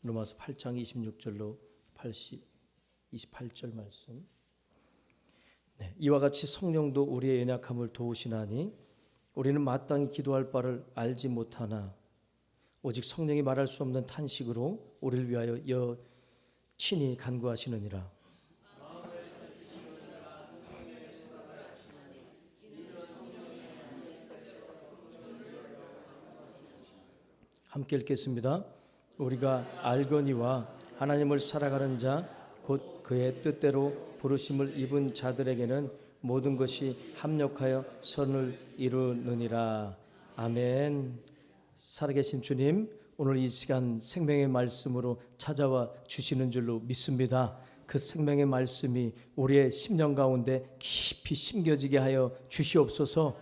로마서 8장 26절로 28절 말씀. 네, 이와 같이 성령도 우리의 연약함을 도우시나니 우리는 마땅히 기도할 바를 알지 못하나 오직 성령이 말할 수 없는 탄식으로 우리를 위하여 친히 간구하시느니라. 함께 읽겠습니다. 우리가 알거니와 하나님을 살아가는 자 곧 그의 뜻대로 부르심을 입은 자들에게는 모든 것이 합력하여 선을 이루느니라. 아멘. 살아계신 주님, 오늘 이 시간 생명의 말씀으로 찾아와 주시는 줄로 믿습니다. 그 생명의 말씀이 우리의 심령 가운데 깊이 심겨지게 하여 주시옵소서.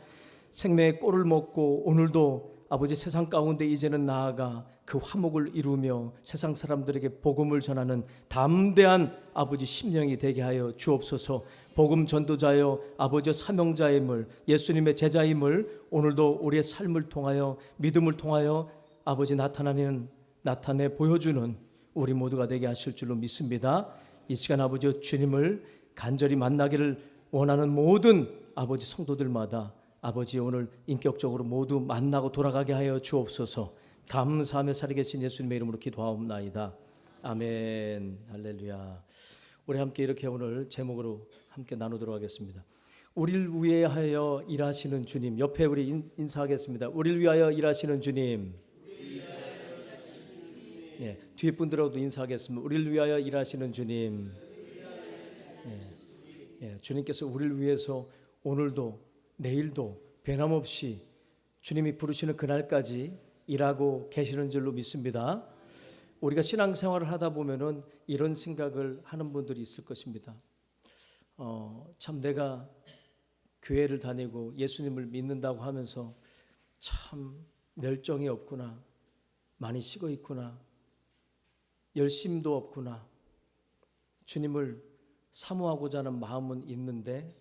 생명의 꼴을 먹고 오늘도 아버지 세상 가운데 이제는 나아가 그 화목을 이루며 세상 사람들에게 복음을 전하는 담대한 아버지 심령이 되게 하여 주옵소서. 복음 전도자여 아버지 사명자임을, 예수님의 제자임을 오늘도 우리의 삶을 통하여 믿음을 통하여 아버지 나타내 보여주는 우리 모두가 되게 하실 줄로 믿습니다. 이 시간 아버지 주님을 간절히 만나기를 원하는 모든 아버지 성도들마다 아버지 오늘 인격적으로 모두 만나고 돌아가게 하여 주옵소서. 감사하며 살아계신 예수님의 이름으로 기도하옵나이다. 아멘. 할렐루야. 우리 함께 이렇게 오늘 제목으로 함께 나누도록 하겠습니다. 우리를 위하여 일하시는 주님. 옆에 우리 인사하겠습니다. 우리를 위하여 일하시는 주님. 예, 뒤에 분들하고도 인사하겠습니다. 우리를 위하여 일하시는 주님. 주님께서 우리를 위해서 오늘도 내일도 변함없이 주님이 부르시는 그날까지 일하고 계시는 줄로 믿습니다. 우리가 신앙생활을 하다 보면은 이런 생각을 하는 분들이 있을 것입니다. 참 내가 교회를 다니고 예수님을 믿는다고 하면서 참 열정이 없구나, 많이 식어 있구나, 열심도 없구나, 주님을 사모하고자 하는 마음은 있는데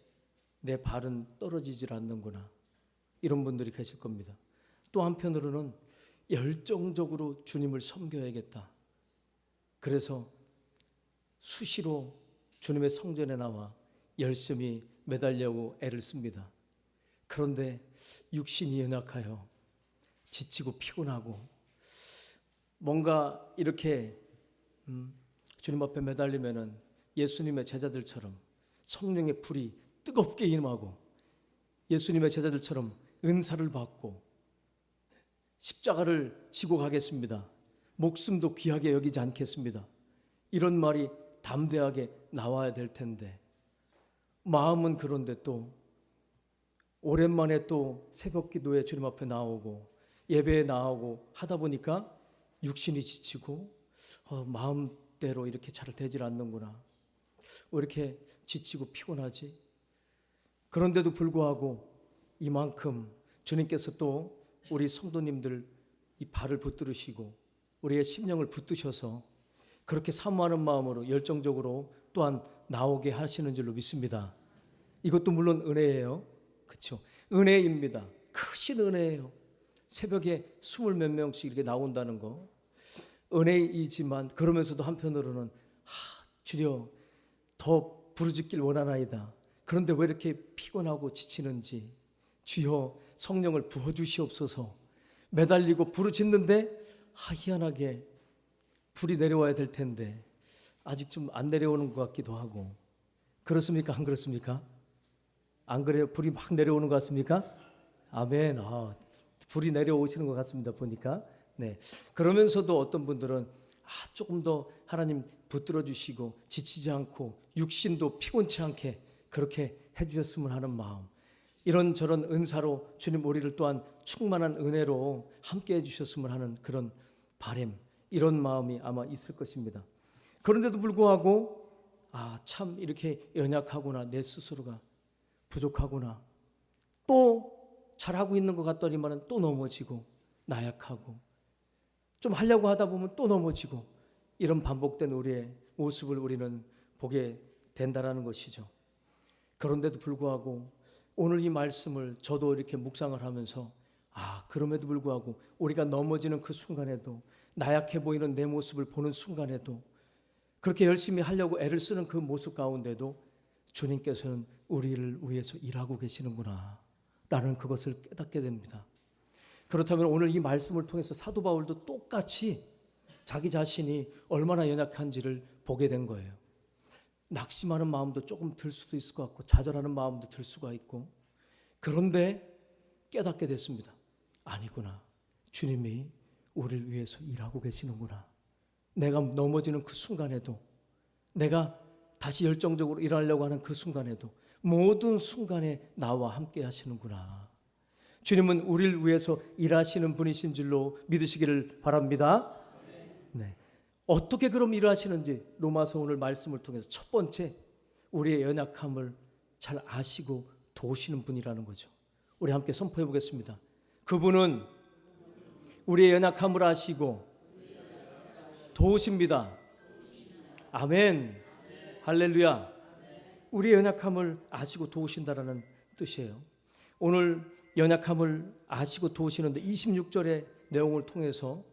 내 발은 떨어지질 않는구나, 이런 분들이 계실 겁니다. 또 한편으로는 열정적으로 주님을 섬겨야겠다, 그래서 수시로 주님의 성전에 나와 열심히 매달려고 애를 씁니다. 그런데 육신이 연약하여 지치고 피곤하고 뭔가 이렇게 주님 앞에 매달리면은 예수님의 제자들처럼 성령의 불이 뜨겁게 임하고 예수님의 제자들처럼 은사를 받고 십자가를 지고 가겠습니다, 목숨도 귀하게 여기지 않겠습니다, 이런 말이 담대하게 나와야 될 텐데 마음은 그런데 또 오랜만에 또 새벽 기도에 주님 앞에 나오고 예배에 나오고 하다 보니까 육신이 지치고 마음대로 이렇게 잘 되질 않는구나, 왜 이렇게 지치고 피곤하지? 그런데도 불구하고 이만큼 주님께서 또 우리 성도님들 이 발을 붙들으시고 우리의 심령을 붙드셔서 그렇게 사모하는 마음으로 열정적으로 또한 나오게 하시는 줄로 믿습니다. 이것도 물론 은혜예요. 그렇죠? 은혜입니다. 크신 은혜예요. 새벽에 20몇 명씩 이렇게 나온다는 거 은혜이지만 그러면서도 한편으로는 주여 더 부르짖길 원하나이다. 그런데 왜 이렇게 피곤하고 지치는지 주여 성령을 부어주시옵소서. 매달리고 부르짖는데 희한하게 불이 내려와야 될 텐데 아직 좀 안 내려오는 것 같기도 하고, 그렇습니까? 안 그렇습니까? 안 그래요? 불이 막 내려오는 것 같습니까? 아멘. 불이 내려오시는 것 같습니다. 보니까. 네. 그러면서도 어떤 분들은 조금 더 하나님 붙들어 주시고 지치지 않고 육신도 피곤치 않게 그렇게 해주셨으면 하는 마음, 이런저런 은사로 주님 우리를 또한 충만한 은혜로 함께 해주셨으면 하는 그런 바람, 이런 마음이 아마 있을 것입니다. 그런데도 불구하고 참 이렇게 연약하구나, 내 스스로가 부족하구나, 또 잘하고 있는 것 같더니만 또 넘어지고 나약하고 좀 하려고 하다 보면 또 넘어지고, 이런 반복된 우리의 모습을 우리는 보게 된다라는 것이죠. 그런데도 불구하고 오늘 이 말씀을 저도 이렇게 묵상을 하면서 그럼에도 불구하고 우리가 넘어지는 그 순간에도 나약해 보이는 내 모습을 보는 순간에도 그렇게 열심히 하려고 애를 쓰는 그 모습 가운데도 주님께서는 우리를 위해서 일하고 계시는구나 라는 그것을 깨닫게 됩니다. 그렇다면 오늘 이 말씀을 통해서 사도 바울도 똑같이 자기 자신이 얼마나 연약한지를 보게 된 거예요. 낙심하는 마음도 조금 들 수도 있을 것 같고 좌절하는 마음도 들 수가 있고, 그런데 깨닫게 됐습니다. 아니구나, 주님이 우리를 위해서 일하고 계시는구나. 내가 넘어지는 그 순간에도, 내가 다시 열정적으로 일하려고 하는 그 순간에도 모든 순간에 나와 함께 하시는구나. 주님은 우리를 위해서 일하시는 분이신 줄로 믿으시기를 바랍니다. 네. 어떻게 그럼 일하시는지 로마서 오늘 말씀을 통해서 첫 번째, 우리의 연약함을 잘 아시고 도우시는 분이라는 거죠. 우리 함께 선포해 보겠습니다. 그분은 우리의 연약함을 아시고 도우십니다. 아멘. 할렐루야. 우리의 연약함을 아시고 도우신다라는 뜻이에요. 오늘 연약함을 아시고 도우시는데 26절의 내용을 통해서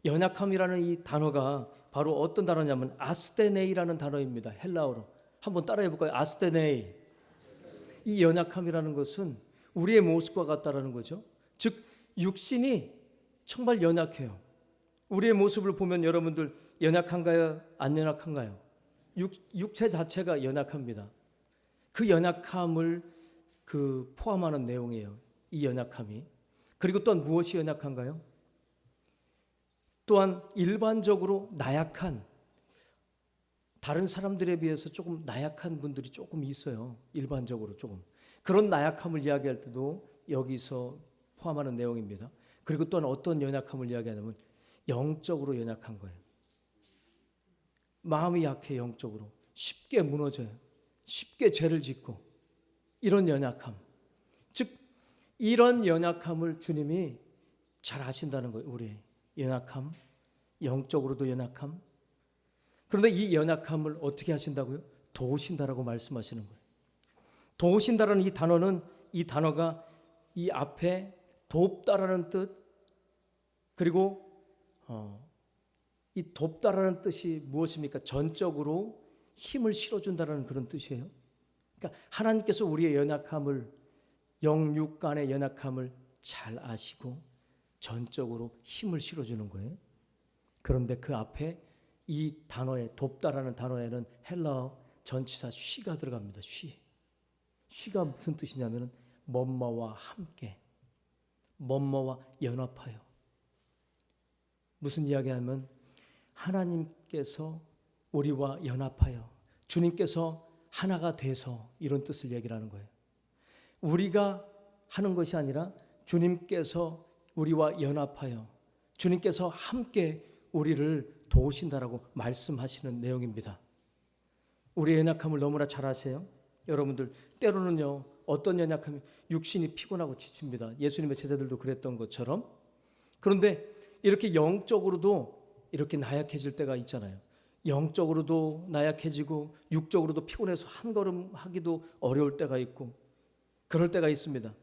연약함이라는 이 단어가 바로 어떤 단어냐면 아스테네이라는 단어입니다. 헬라어로. 한번 따라해 볼까요? 아스테네이. 이 연약함이라는 것은 우리의 모습과 같다라는 거죠. 즉 육신이 정말 연약해요. 우리의 모습을 보면 여러분들 연약한가요? 안 연약한가요? 육체 자체가 연약합니다. 그 연약함을 포함하는 내용이에요. 이 연약함이. 그리고 또한 무엇이 연약한가요? 또한 일반적으로 나약한, 다른 사람들에 비해서 조금 나약한 분들이 조금 있어요. 일반적으로 조금. 그런 나약함을 이야기할 때도 여기서 포함하는 내용입니다. 그리고 또한 어떤 연약함을 이야기하냐면 영적으로 연약한 거예요. 마음이 약해, 영적으로. 쉽게 무너져요. 쉽게 죄를 짓고. 이런 연약함. 즉 이런 연약함을 주님이 잘 아신다는 거예요. 우리의 연약함, 영적으로도 연약함. 그런데 이 연약함을 어떻게 하신다고요? 도우신다라고 말씀하시는 거예요. 도우신다라는 이 단어가 이 앞에 돕다라는 뜻, 그리고 이 돕다라는 뜻이 무엇입니까? 전적으로 힘을 실어준다라는 그런 뜻이에요. 그러니까 하나님께서 우리의 연약함을, 영육 간의 연약함을 잘 아시고 전적으로 힘을 실어주는 거예요. 그런데 그 앞에 이 단어에, 돕다라는 단어에는 헬라어 전치사 쉬가 들어갑니다. 쉬가 무슨 뜻이냐면 뭐뭐와 함께, 뭐뭐와 연합하여. 무슨 이야기하면 하나님께서 우리와 연합하여, 주님께서 하나가 돼서, 이런 뜻을 얘기를 하는 거예요. 우리가 하는 것이 아니라 주님께서 우리와 연합하여, 주님께서 함께 우리를 도우신다라고 말씀하시는 내용입니다. 우리의 연약함을 너무나 잘 아세요. 여러분들 때로는요, 어떤 연약함이, 육신이 피곤하고 지칩니다. 예수님의 제자들도 그랬던 것처럼. 그런데 이렇게 영적으로도 이렇게 나약해질 때가 있잖아요. 영적으로도 나약해지고 육적으로도 피곤해서 한 걸음 하기도 어려울 때가 있고 그럴 때가 있습니다.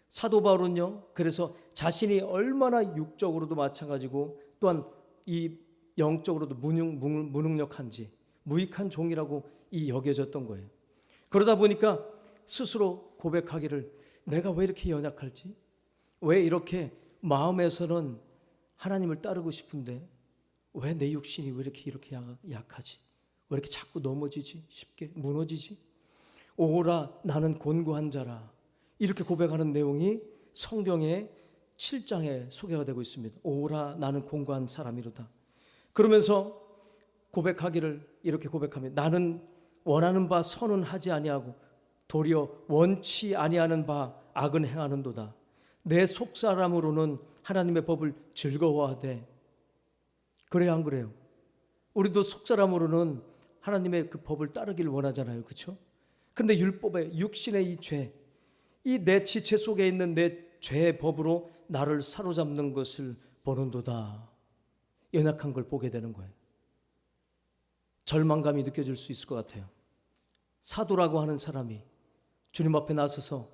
사도 바울은요, 그래서 자신이 얼마나 육적으로도 마찬가지고 또한 이 영적으로도 무능력한지, 무익한 종이라고 여겨졌던 거예요. 그러다 보니까 스스로 고백하기를, 내가 왜 이렇게 연약할지? 왜 이렇게 마음에서는 하나님을 따르고 싶은데 왜 내 육신이 왜 이렇게 약하지? 왜 이렇게 자꾸 넘어지지? 쉽게 무너지지? 오라 나는 곤고한 자라. 이렇게 고백하는 내용이 성경의 7장에 소개가 되고 있습니다. 오라 나는 곤고한 사람이로다. 그러면서 고백하기를 이렇게 고백합니다. 나는 원하는 바 선은 하지 아니하고 도리어 원치 아니하는 바 악은 행하는도다. 내 속사람으로는 하나님의 법을 즐거워하되. 그래요, 안 그래요? 우리도 속사람으로는 하나님의 그 법을 따르기를 원하잖아요. 그렇죠? 그런데 율법의 육신의 이 죄, 이 내 지체 속에 있는 내 죄의 법으로 나를 사로잡는 것을 보는도다. 연약한 걸 보게 되는 거예요. 절망감이 느껴질 수 있을 것 같아요. 사도라고 하는 사람이 주님 앞에 나서서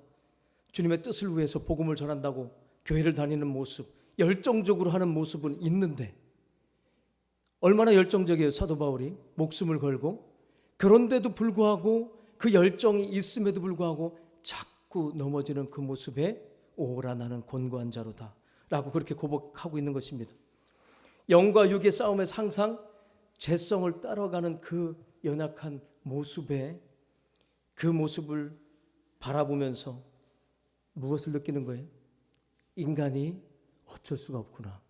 주님의 뜻을 위해서 복음을 전한다고 교회를 다니는 모습, 열정적으로 하는 모습은 있는데 얼마나 열정적이에요, 사도 바울이. 목숨을 걸고. 그런데도 불구하고 그 열정이 있음에도 불구하고 자꾸 넘어지는 그 모습에 오라 나는 곤고한 자로다 라고 그렇게 고백하고 있는 것입니다. 영과 육의 싸움에서 항상 죄성을 따라가는 그 연약한 모습에 그 모습을 바라보면서 무엇을 느끼는 거예요? 인간이 어쩔 수가 없구나.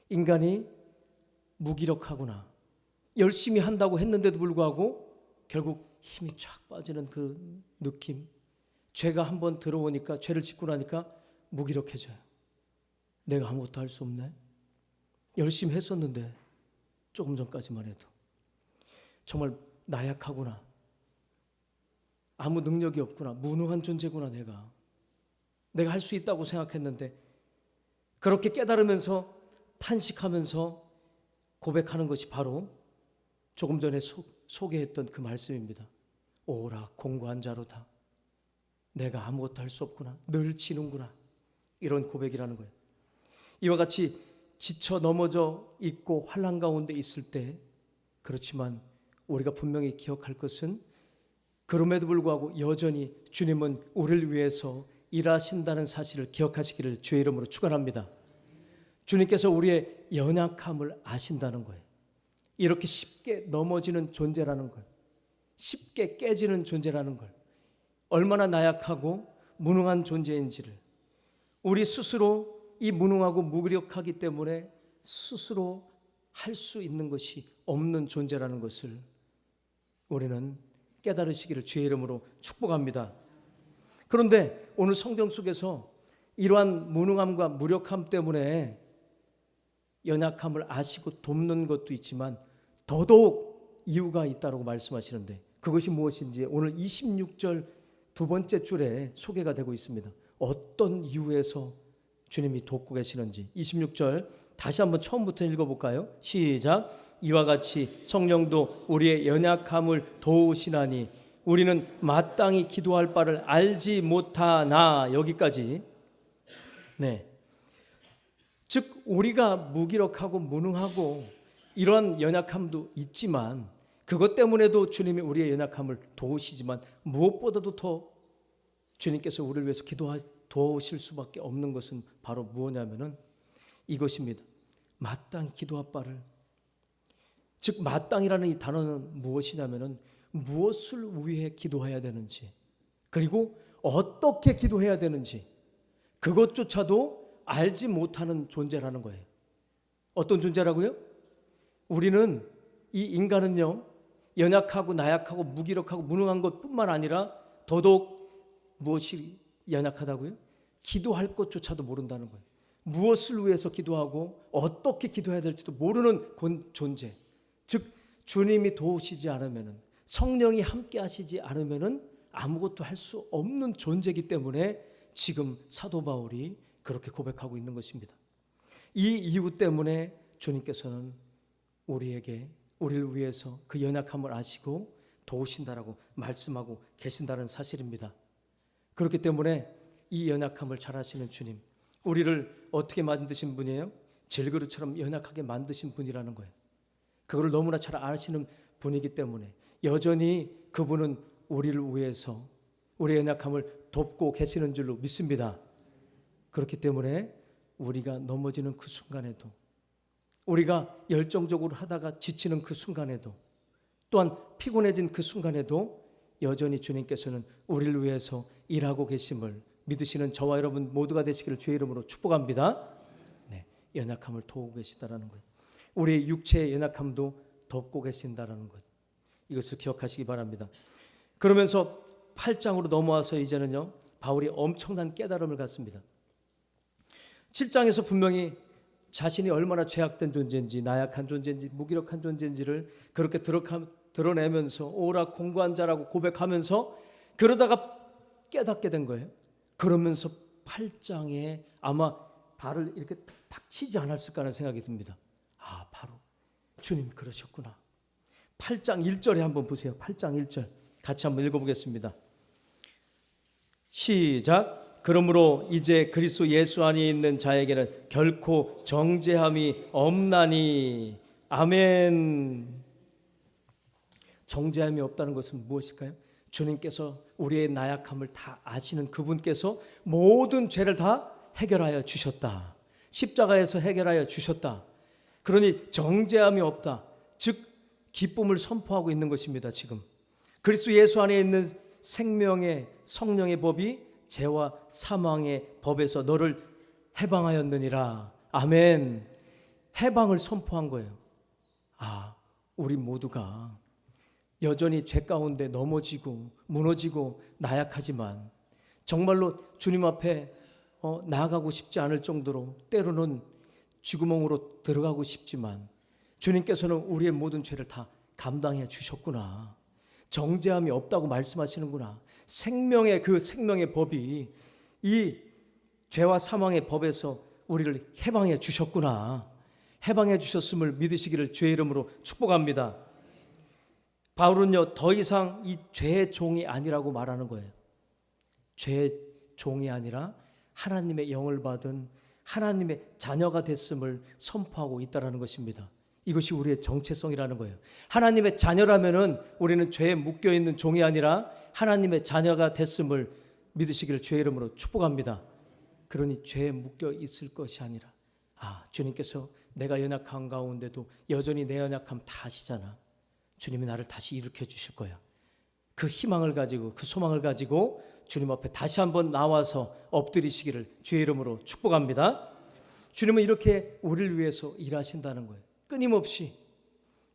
인간이 무기력하구나. 열심히 한다고 했는데도 불구하고 결국 힘이 쫙 빠지는 그 느낌. 죄가 한번 들어오니까, 죄를 짓고 나니까 무기력해져요. 내가 아무것도 할 수 없네. 열심히 했었는데 조금 전까지만 해도 정말 나약하구나. 아무 능력이 없구나. 무능한 존재구나. 내가 할 수 있다고 생각했는데, 그렇게 깨달으면서 탄식하면서 고백하는 것이 바로 조금 전에 소개했던 그 말씀입니다. 오라 공고한 자로다. 내가 아무것도 할 수 없구나. 늘 지는구나. 이런 고백이라는 거예요. 이와 같이 지쳐 넘어져 있고 환난 가운데 있을 때, 그렇지만 우리가 분명히 기억할 것은 그럼에도 불구하고 여전히 주님은 우리를 위해서 일하신다는 사실을 기억하시기를 주의 이름으로 축원합니다. 주님께서 우리의 연약함을 아신다는 거예요. 이렇게 쉽게 넘어지는 존재라는 걸, 쉽게 깨지는 존재라는 걸, 얼마나 나약하고 무능한 존재인지를, 우리 스스로 이 무능하고 무기력하기 때문에 스스로 할 수 있는 것이 없는 존재라는 것을 우리는 깨달으시기를 주의 이름으로 축복합니다. 그런데 오늘 성경 속에서 이러한 무능함과 무력함 때문에 연약함을 아시고 돕는 것도 있지만 더더욱 이유가 있다고 말씀하시는데, 그것이 무엇인지 오늘 26절 두 번째 줄에 소개가 되고 있습니다. 어떤 이유에서 주님이 돕고 계시는지 26절 다시 한번 처음부터 읽어볼까요? 시작. 이와 같이 성령도 우리의 연약함을 도우시나니 우리는 마땅히 기도할 바를 알지 못하나. 여기까지. 네. 즉 우리가 무기력하고 무능하고 이런 연약함도 있지만, 그것 때문에도 주님이 우리의 연약함을 도우시지만 무엇보다도 더 주님께서 우리를 위해서 도우실 수밖에 없는 것은 바로 무엇이냐면은 이것입니다. 마땅히 기도할 바를. 즉 마땅이라는 이 단어는 무엇이냐면은 무엇을 위해 기도해야 되는지, 그리고 어떻게 기도해야 되는지 그것조차도 알지 못하는 존재라는 거예요. 어떤 존재라고요? 우리는, 이 인간은요, 연약하고 나약하고 무기력하고 무능한 것뿐만 아니라 더더욱 무엇이 연약하다고요? 기도할 것조차도 모른다는 거예요. 무엇을 위해서 기도하고 어떻게 기도해야 될지도 모르는 존재. 즉 주님이 도우시지 않으면, 성령이 함께 하시지 않으면 아무것도 할 수 없는 존재이기 때문에 지금 사도 바울이 그렇게 고백하고 있는 것입니다. 이 이유 때문에 주님께서는 우리를 위해서 그 연약함을 아시고 도우신다라고 말씀하고 계신다는 사실입니다. 그렇기 때문에 이 연약함을 잘 아시는 주님, 우리를 어떻게 만드신 분이에요? 질그릇처럼 연약하게 만드신 분이라는 거예요. 그걸 너무나 잘 아시는 분이기 때문에 여전히 그분은 우리를 위해서 우리의 연약함을 돕고 계시는 줄로 믿습니다. 그렇기 때문에 우리가 넘어지는 그 순간에도, 우리가 열정적으로 하다가 지치는 그 순간에도, 또한 피곤해진 그 순간에도 여전히 주님께서는 우리를 위해서 일하고 계심을 믿으시는 저와 여러분 모두가 되시기를 주의 이름으로 축복합니다. 네, 연약함을 도우고 계시다라는 것, 우리의 육체의 연약함도 돕고 계신다라는 것, 이것을 기억하시기 바랍니다. 그러면서 8장으로 넘어와서 이제는요, 바울이 엄청난 깨달음을 갖습니다. 7장에서 분명히 자신이 얼마나 죄악된 존재인지, 나약한 존재인지, 무기력한 존재인지를 그렇게 드러내면서 오라 공고한 자라고 고백하면서 그러다가 깨닫게 된 거예요. 그러면서 8장에 아마 발을 이렇게 탁 치지 않았을까 하는 생각이 듭니다. 아, 바로 주님 그러셨구나. 8장 1절에 한번 보세요. 8장 1절 같이 한번 읽어보겠습니다. 시작. 그러므로 이제 그리스도 예수 안에 있는 자에게는 결코 정죄함이 없나니. 아멘. 정죄함이 없다는 것은 무엇일까요? 주님께서 우리의 나약함을 다 아시는 그분께서 모든 죄를 다 해결하여 주셨다. 십자가에서 해결하여 주셨다. 그러니 정죄함이 없다. 즉 기쁨을 선포하고 있는 것입니다. 지금 그리스도 예수 안에 있는 생명의 성령의 법이 죄와 사망의 법에서 너를 해방하였느니라. 아멘. 해방을 선포한 거예요. 우리 모두가 여전히 죄 가운데 넘어지고 무너지고 나약하지만 정말로 주님 앞에 나아가고 싶지 않을 정도로 때로는 쥐구멍으로 들어가고 싶지만 주님께서는 우리의 모든 죄를 다 감당해 주셨구나. 정죄함이 없다고 말씀하시는구나. 생명의 그 생명의 법이 이 죄와 사망의 법에서 우리를 해방해 주셨구나. 해방해 주셨음을 믿으시기를 주의 이름으로 축복합니다. 바울은요, 더 이상 이 죄의 종이 아니라고 말하는 거예요. 죄의 종이 아니라 하나님의 영을 받은 하나님의 자녀가 됐음을 선포하고 있다는 것입니다. 이것이 우리의 정체성이라는 거예요. 하나님의 자녀라면은 우리는 죄에 묶여 있는 종이 아니라 하나님의 자녀가 됐음을 믿으시기를 주의 이름으로 축복합니다. 그러니 죄에 묶여 있을 것이 아니라 주님께서 내가 연약한 가운데도 여전히 내 연약함 다 아시잖아. 주님이 나를 다시 일으켜 주실 거야. 그 희망을 가지고 그 소망을 가지고 주님 앞에 다시 한번 나와서 엎드리시기를 주의 이름으로 축복합니다. 주님은 이렇게 우리를 위해서 일하신다는 거예요. 끊임없이.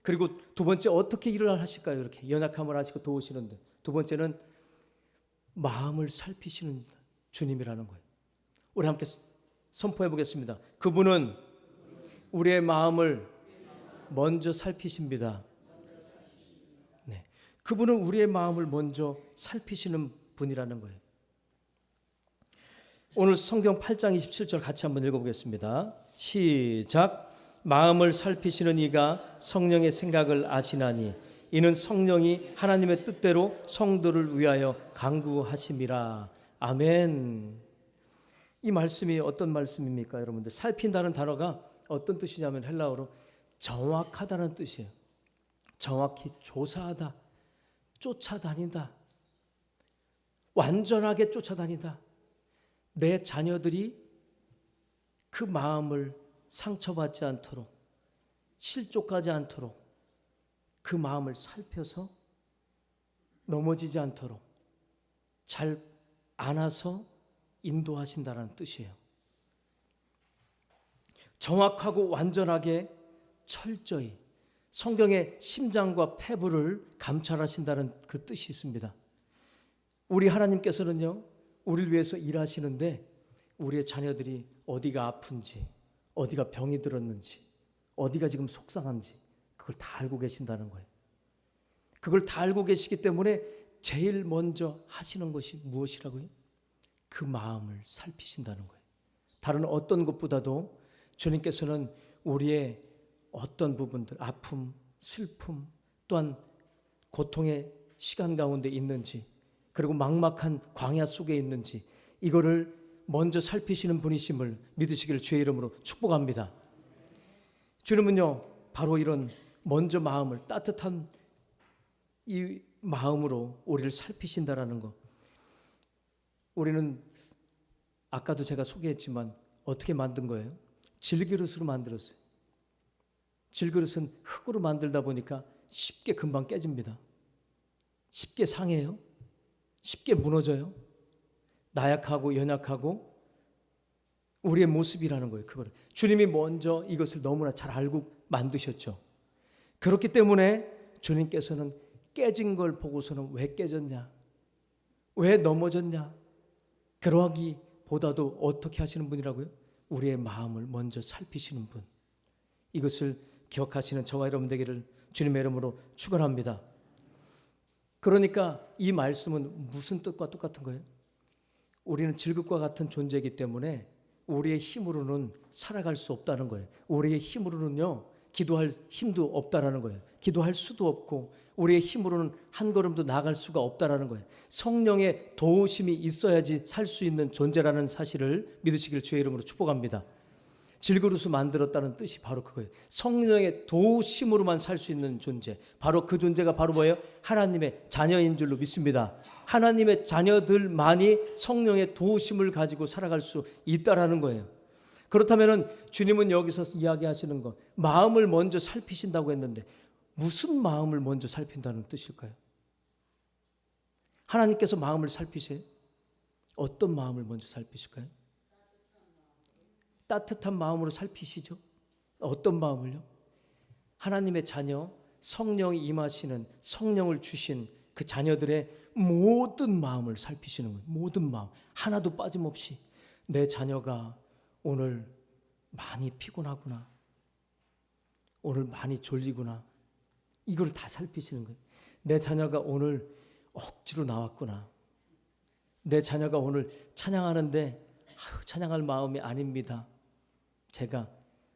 그리고 두 번째 어떻게 일을 하실까요? 이렇게 연약함을 하시고 도우시는데 두 번째는 마음을 살피시는 주님이라는 거예요. 우리 함께 선포해 보겠습니다. 그분은 우리의 마음을 먼저 살피십니다. 네, 그분은 우리의 마음을 먼저 살피시는 분이라는 거예요. 오늘 성경 8장 27절 같이 한번 읽어보겠습니다. 시작. 마음을 살피시는 이가 성령의 생각을 아시나니 이는 성령이 하나님의 뜻대로 성도를 위하여 간구하심이라. 아멘. 이 말씀이 어떤 말씀입니까, 여러분들? 살핀다는 단어가 어떤 뜻이냐면 헬라어로 정확하다는 뜻이에요. 정확히 조사하다, 쫓아다닌다, 완전하게 쫓아다니다. 내 자녀들이 그 마음을 상처받지 않도록, 실족하지 않도록 그 마음을 살펴서 넘어지지 않도록 잘 안아서 인도하신다는 뜻이에요. 정확하고 완전하게 철저히 성경의 심장과 폐부를 감찰하신다는 그 뜻이 있습니다. 우리 하나님께서는요, 우리를 위해서 일하시는데 우리의 자녀들이 어디가 아픈지, 어디가 병이 들었는지, 어디가 지금 속상한지 그걸 다 알고 계신다는 거예요. 그걸 다 알고 계시기 때문에 제일 먼저 하시는 것이 무엇이라고요? 그 마음을 살피신다는 거예요. 다른 어떤 것보다도 주님께서는 우리의 어떤 부분들, 아픔, 슬픔, 또한 고통의 시간 가운데 있는지, 그리고 막막한 광야 속에 있는지 이거를 먼저 살피시는 분이심을 믿으시기를 주의 이름으로 축복합니다. 주님은요, 바로 이런 먼저 마음을, 따뜻한 이 마음으로 우리를 살피신다라는 것. 우리는 아까도 제가 소개했지만 어떻게 만든 거예요? 질그릇으로 만들었어요. 질그릇은 흙으로 만들다 보니까 쉽게 금방 깨집니다. 쉽게 상해요. 쉽게 무너져요. 나약하고 연약하고 우리의 모습이라는 거예요. 그거를 주님이 먼저 이것을 너무나 잘 알고 만드셨죠. 그렇기 때문에 주님께서는 깨진 걸 보고서는 왜 깨졌냐, 왜 넘어졌냐, 그러하기보다도 어떻게 하시는 분이라고요? 우리의 마음을 먼저 살피시는 분. 이것을 기억하시는 저와 여러분 되기를 주님의 이름으로 축원합니다. 그러니까 이 말씀은 무슨 뜻과 똑같은 거예요? 우리는 질그릇과 같은 존재이기 때문에 우리의 힘으로는 살아갈 수 없다는 거예요. 우리의 힘으로는요, 기도할 힘도 없다라는 거예요. 기도할 수도 없고 우리의 힘으로는 한 걸음도 나아갈 수가 없다라는 거예요. 성령의 도우심이 있어야지 살 수 있는 존재라는 사실을 믿으시길 주의 이름으로 축복합니다. 질그릇을 만들었다는 뜻이 바로 그거예요. 성령의 도심으로만 살 수 있는 존재, 바로 그 존재가 바로 뭐예요? 하나님의 자녀인 줄로 믿습니다. 하나님의 자녀들만이 성령의 도심을 가지고 살아갈 수 있다라는 거예요. 그렇다면 주님은 여기서 이야기하시는 것, 마음을 먼저 살피신다고 했는데 무슨 마음을 먼저 살핀다는 뜻일까요? 하나님께서 마음을 살피세요? 어떤 마음을 먼저 살피실까요? 따뜻한 마음으로 살피시죠. 어떤 마음을요? 하나님의 자녀, 성령이 임하시는, 성령을 주신 그 자녀들의 모든 마음을 살피시는 거예요. 모든 마음, 하나도 빠짐없이. 내 자녀가 오늘 많이 피곤하구나, 오늘 많이 졸리구나, 이걸 다 살피시는 거예요. 내 자녀가 오늘 억지로 나왔구나, 내 자녀가 오늘 찬양하는데 찬양할 마음이 아닙니다, 제가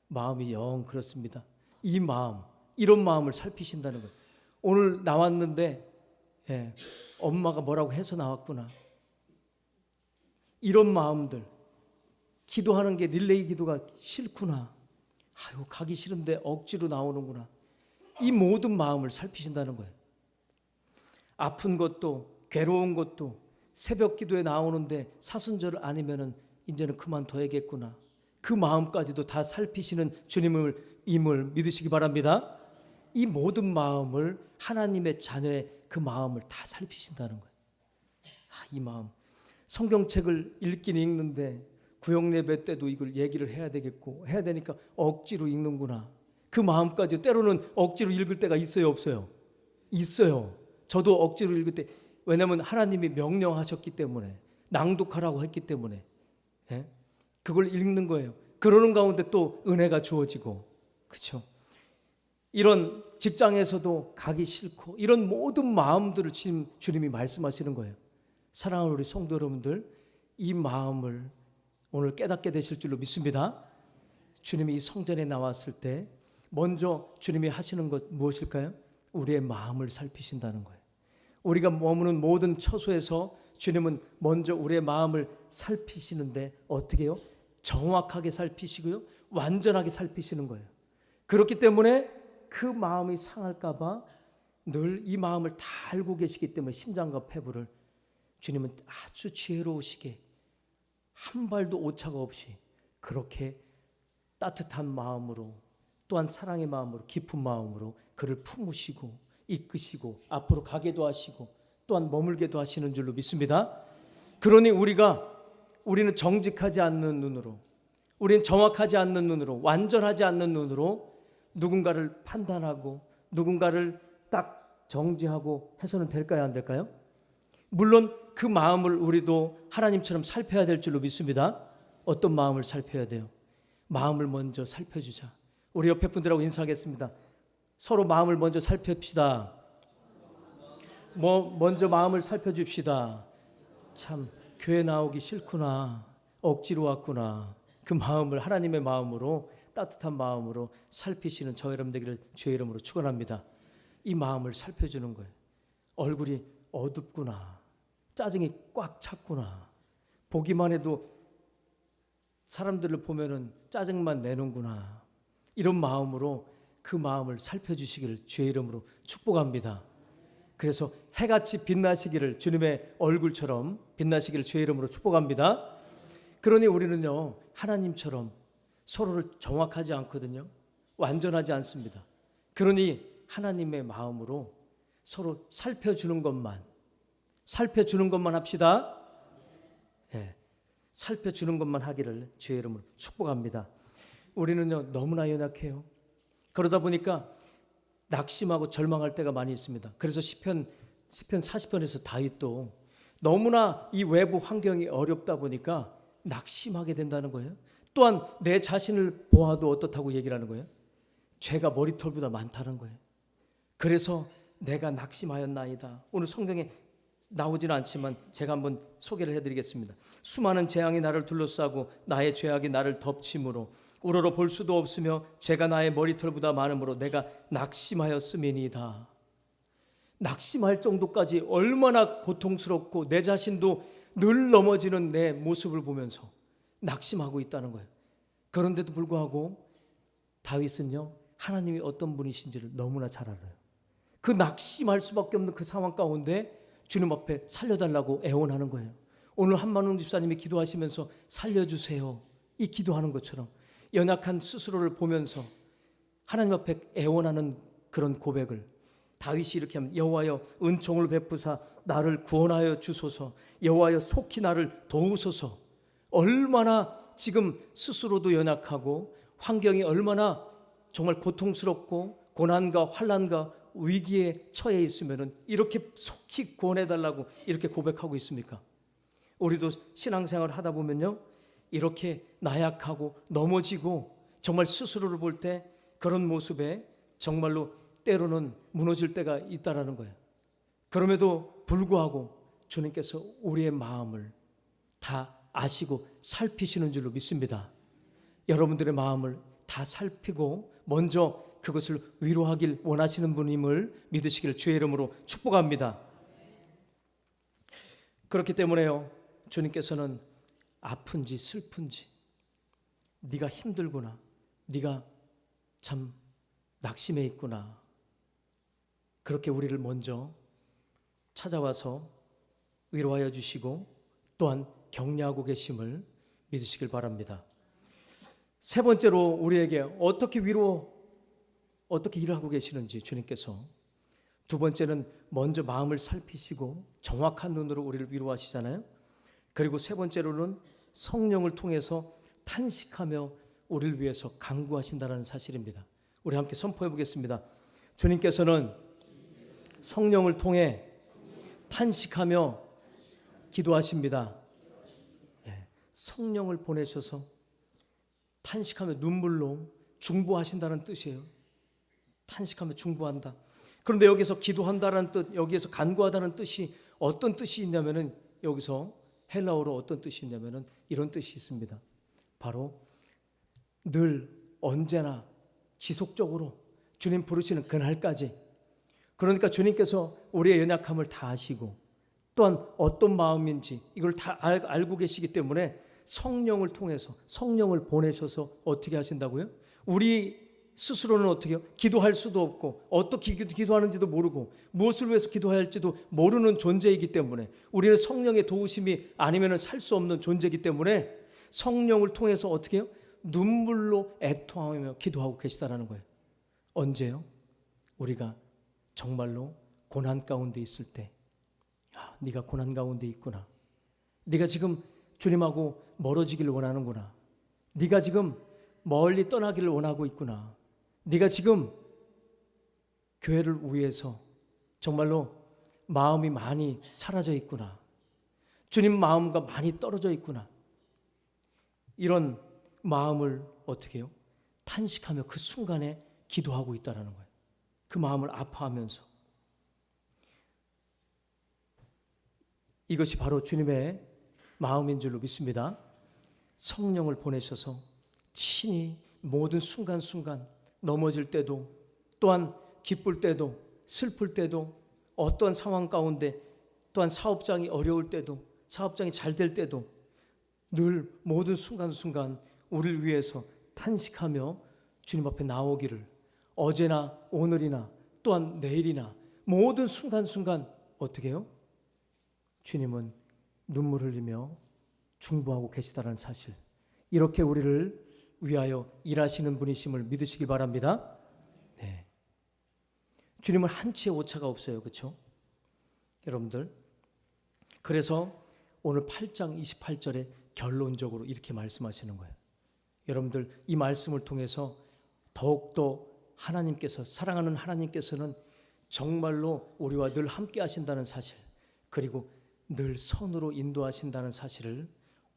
마음이 영 그렇습니다. 이 마음, 이런 마음을 살피신다는 거예요. 오늘 나왔는데 엄마가 뭐라고 해서 나왔구나, 이런 마음들. 기도하는 게 릴레이 기도가 싫구나, 아유 가기 싫은데 억지로 나오는구나, 이 모든 마음을 살피신다는 거예요. 아픈 것도 괴로운 것도 새벽 기도에 나오는데 사순절 아니면은 이제는 그만둬야겠구나, 그 마음까지도 다 살피시는 주님을 믿으시기 바랍니다. 이 모든 마음을, 하나님의 자녀의 그 마음을 다 살피신다는 거예요. 이 마음, 성경책을 읽긴 읽는데 구역 예배 때도 이걸 얘기를 해야 되겠고 해야 되니까 억지로 읽는구나, 그 마음까지 때로는 억지로 읽을 때가 있어요, 없어요? 있어요. 저도 억지로 읽을 때, 왜냐하면 하나님이 명령하셨기 때문에, 낭독하라고 했기 때문에 그걸 읽는 거예요. 그러는 가운데 또 은혜가 주어지고, 그렇죠? 이런 직장에서도 가기 싫고 이런 모든 마음들을 주님이 말씀하시는 거예요. 사랑하는 우리 성도 여러분들, 이 마음을 오늘 깨닫게 되실 줄로 믿습니다. 주님이 이 성전에 나왔을 때 먼저 주님이 하시는 것 무엇일까요? 우리의 마음을 살피신다는 거예요. 우리가 머무는 모든 처소에서 주님은 먼저 우리의 마음을 살피시는데 어떻게 해요? 정확하게 살피시고요, 완전하게 살피시는 거예요. 그렇기 때문에 그 마음이 상할까 봐 늘 이 마음을 다 알고 계시기 때문에 심장과 폐부를 주님은 아주 지혜로우시게 한 발도 오차가 없이 그렇게 따뜻한 마음으로, 또한 사랑의 마음으로, 깊은 마음으로 그를 품으시고 이끄시고 앞으로 가게도 하시고 또한 머물게도 하시는 줄로 믿습니다. 그러니 우리는 정직하지 않는 눈으로, 우리는 정확하지 않는 눈으로, 완전하지 않는 눈으로 누군가를 판단하고 누군가를 딱 정지하고 해서는 될까요, 안 될까요? 물론 그 마음을 우리도 하나님처럼 살펴야 될 줄로 믿습니다. 어떤 마음을 살펴야 돼요? 마음을 먼저 살펴주자. 우리 옆에 분들하고 인사하겠습니다. 서로 마음을 먼저 살펴봅시다. 먼저 마음을 살펴줍시다. 참 교회 나오기 싫구나, 억지로 왔구나, 그 마음을 하나님의 마음으로, 따뜻한 마음으로 살피시는 저 여러분 되기를 주의 이름으로 축원합니다. 이 마음을 살펴주는 거예요. 얼굴이 어둡구나, 짜증이 꽉 찼구나, 보기만 해도 사람들을 보면은 짜증만 내는구나, 이런 마음으로 그 마음을 살펴주시기를 주의 이름으로 축복합니다. 그래서 해같이 빛나시기를, 주님의 얼굴처럼 빛나시기를 주의 이름으로 축복합니다. 그러니 우리는요, 하나님처럼 서로를 정확하지 않거든요. 완전하지 않습니다. 그러니 하나님의 마음으로 서로 살펴주는 것만 합시다. 살펴주는 것만 하기를 주의 이름으로 축복합니다. 우리는요, 너무나 연약해요. 그러다 보니까 낙심하고 절망할 때가 많이 있습니다. 그래서 시편 40편에서 다윗도 너무나 이 외부 환경이 어렵다 보니까 낙심하게 된다는 거예요. 또한 내 자신을 보아도 어떻다고 얘기를 하는 거예요? 죄가 머리털보다 많다는 거예요. 그래서 내가 낙심하였나이다. 오늘 성경에 나오지는 않지만 제가 한번 소개를 해드리겠습니다. 수많은 재앙이 나를 둘러싸고 나의 죄악이 나를 덮침으로 우러러 볼 수도 없으며 죄가 나의 머리털보다 많으므로 내가 낙심하였음이니이다. 낙심할 정도까지 얼마나 고통스럽고 내 자신도 늘 넘어지는 내 모습을 보면서 낙심하고 있다는 거예요. 그런데도 불구하고 다윗은요, 하나님이 어떤 분이신지를 너무나 잘 알아요. 그 낙심할 수밖에 없는 그 상황 가운데 주님 앞에 살려달라고 애원하는 거예요. 오늘 한만웅 집사님이 기도하시면서 살려주세요, 이 기도하는 것처럼 연약한 스스로를 보면서 하나님 앞에 애원하는 그런 고백을 다윗이 이렇게 하면, 여호와여 은총을 베푸사 나를 구원하여 주소서, 여호와여 속히 나를 도우소서. 얼마나 지금 스스로도 연약하고 환경이 얼마나 정말 고통스럽고 고난과 환난과 위기에 처해 있으면 이렇게 속히 구원해달라고 이렇게 고백하고 있습니까? 우리도 신앙생활을 하다 보면요, 이렇게 나약하고 넘어지고 정말 스스로를 볼 때 그런 모습에 정말로 때로는 무너질 때가 있다라는 거예요. 그럼에도 불구하고 주님께서 우리의 마음을 다 아시고 살피시는 줄로 믿습니다. 여러분들의 마음을 다 살피고 먼저 그것을 위로하길 원하시는 분임을 믿으시기를 주의 이름으로 축복합니다. 그렇기 때문에요, 주님께서는 아픈지 슬픈지, 네가 힘들구나, 네가 참 낙심해 있구나, 그렇게 우리를 먼저 찾아와서 위로하여 주시고 또한 격려하고 계심을 믿으시길 바랍니다. 세 번째로 우리에게 어떻게 일을 하고 계시는지 주님께서, 두 번째는 먼저 마음을 살피시고 정확한 눈으로 우리를 위로하시잖아요. 그리고 세 번째로는 성령을 통해서 탄식하며 우리를 위해서 간구하신다는 사실입니다. 우리 함께 선포해 보겠습니다. 주님께서는 성령을 통해 탄식하며 기도하십니다. 성령을 보내셔서 탄식하며 눈물로 중보하신다는 뜻이에요. 탄식하며 중보한다. 그런데 여기서 기도한다는 뜻, 여기에서 간구하다는 뜻이 어떤 뜻이 있냐면은, 여기서 헬라어로 어떤 뜻이 있냐면은 이런 뜻이 있습니다. 바로 늘 언제나 지속적으로 주님 부르시는 그날까지. 그러니까 주님께서 우리의 연약함을 다 아시고 또한 어떤 마음인지 이걸 다 알고 계시기 때문에 성령을 통해서, 성령을 보내셔서 어떻게 하신다고요? 우리 스스로는 어떻게 해요? 기도할 수도 없고 어떻게 기도하는지도 모르고 무엇을 위해서 기도해야 할지도 모르는 존재이기 때문에, 우리는 성령의 도우심이 아니면 살 수 없는 존재이기 때문에 성령을 통해서 어떻게 해요? 눈물로 애통하며 기도하고 계시다라는 거예요. 언제요? 우리가 정말로 고난 가운데 있을 때, 네가 고난 가운데 있구나, 네가 지금 주님하고 멀어지기를 원하는구나, 네가 지금 멀리 떠나기를 원하고 있구나, 네가 지금 교회를 위해서 정말로 마음이 많이 사라져 있구나, 주님 마음과 많이 떨어져 있구나, 이런 마음을 어떻게 해요? 탄식하며 그 순간에 기도하고 있다는 거예요. 그 마음을 아파하면서. 이것이 바로 주님의 마음인 줄로 믿습니다. 성령을 보내셔서 친히 모든 순간순간, 넘어질 때도 또한 기쁠 때도 슬플 때도 어떠한 상황 가운데, 또한 사업장이 어려울 때도 사업장이 잘 될 때도 늘 모든 순간순간 우리를 위해서 탄식하며 주님 앞에 나오기를, 어제나 오늘이나 또한 내일이나 모든 순간순간 어떻게 해요? 주님은 눈물 흘리며 중보하고 계시다는 사실, 이렇게 우리를 위하여 일하시는 분이심을 믿으시기 바랍니다. 네. 주님은 한치의 오차가 없어요. 그렇죠? 여러분들, 그래서 오늘 8장 28절에 결론적으로 이렇게 말씀하시는 거예요. 여러분들, 이 말씀을 통해서 더욱더 하나님께서, 사랑하는 하나님께서는 정말로 우리와 늘 함께 하신다는 사실, 그리고 늘 선으로 인도하신다는 사실을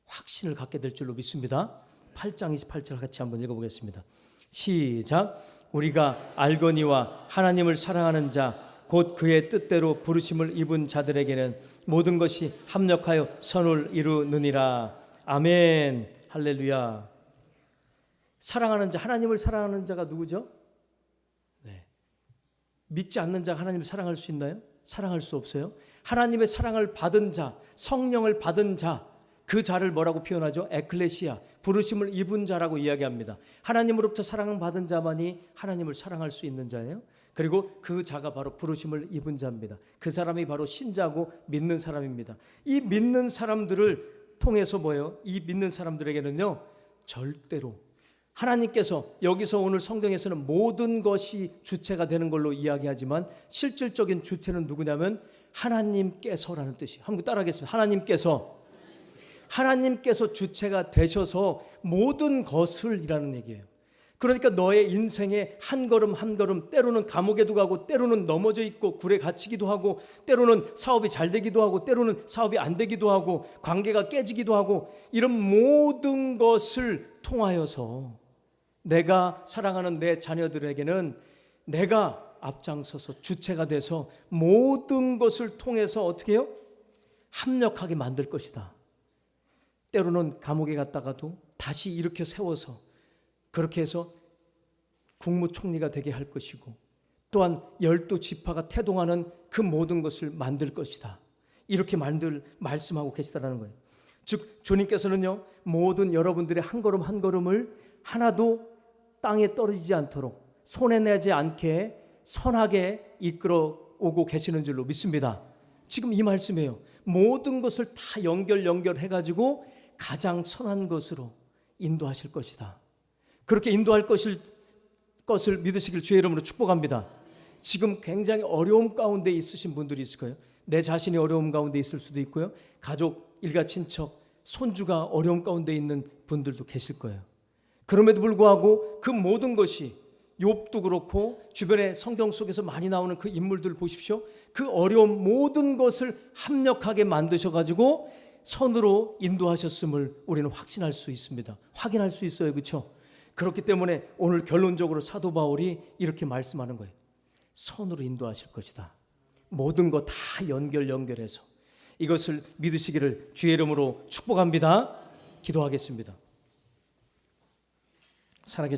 확신을 갖게 될 줄로 믿습니다. 8장 28절 같이 한번 읽어보겠습니다. 시작. 우리가 알거니와 하나님을 사랑하는 자 곧 그의 뜻대로 부르심을 입은 자들에게는 모든 것이 합력하여 선을 이루느니라. 아멘. 할렐루야. 사랑하는 자, 하나님을 사랑하는 자가 누구죠? 네. 믿지 않는 자가 하나님을 사랑할 수 있나요? 사랑할 수 없어요. 하나님의 사랑을 받은 자, 성령을 받은 자, 그 자를 뭐라고 표현하죠? 에클레시아, 부르심을 입은 자라고 이야기합니다. 하나님으로부터 사랑을 받은 자만이 하나님을 사랑할 수 있는 자예요. 그리고 그 자가 바로 부르심을 입은 자입니다. 그 사람이 바로 신자고 믿는 사람입니다. 이 믿는 사람들을 통해서 뭐예요? 이 믿는 사람들에게는요, 절대로 하나님께서 여기서 오늘 성경에서는 모든 것이 주체가 되는 걸로 이야기하지만 실질적인 주체는 누구냐면 하나님께서라는 뜻이에요. 한번 따라하겠습니다. 하나님께서 주체가 되셔서 모든 것을 이라는 얘기예요. 그러니까 너의 인생에 한 걸음 한 걸음, 때로는 감옥에도 가고 때로는 넘어져 있고 굴에 갇히기도 하고 때로는 사업이 잘 되기도 하고 때로는 사업이 안 되기도 하고 관계가 깨지기도 하고 이런 모든 것을 통하여서 내가 사랑하는 내 자녀들에게는 내가 앞장서서 주체가 돼서 모든 것을 통해서 어떻게 해요? 합력하게 만들 것이다. 때로는 감옥에 갔다가도 다시 이렇게 세워서 그렇게 해서 국무총리가 되게 할 것이고 또한 12지파가 태동하는 그 모든 것을 만들 것이다. 이렇게 말씀하고 계시다라는 거예요. 즉 주님께서는요, 모든 여러분들의 한 걸음 한 걸음을 하나도 땅에 떨어지지 않도록 손해내지 않게 선하게 이끌어 오고 계시는 줄로 믿습니다. 지금 이 말씀이에요. 모든 것을 다 연결해가지고 가장 선한 것으로 인도하실 것이다. 그렇게 인도할 것을 믿으시길 주의 이름으로 축복합니다. 지금 굉장히 어려움 가운데 있으신 분들이 있을 거예요. 내 자신이 어려움 가운데 있을 수도 있고요. 가족, 일가, 친척, 손주가 어려움 가운데 있는 분들도 계실 거예요. 그럼에도 불구하고 그 모든 것이 욥도 그렇고 주변에 성경 속에서 많이 나오는 그 인물들 보십시오. 그 어려운 모든 것을 합력하게 만드셔가지고 선으로 인도하셨음을 우리는 확신할 수 있습니다. 확인할 수 있어요. 그렇죠? 그렇기 때문에 오늘 결론적으로 사도 바울이 이렇게 말씀하는 거예요. 선으로 인도하실 것이다. 모든 거 다 연결해서 이것을 믿으시기를 주의 이름으로 축복합니다. 기도하겠습니다. 살아계신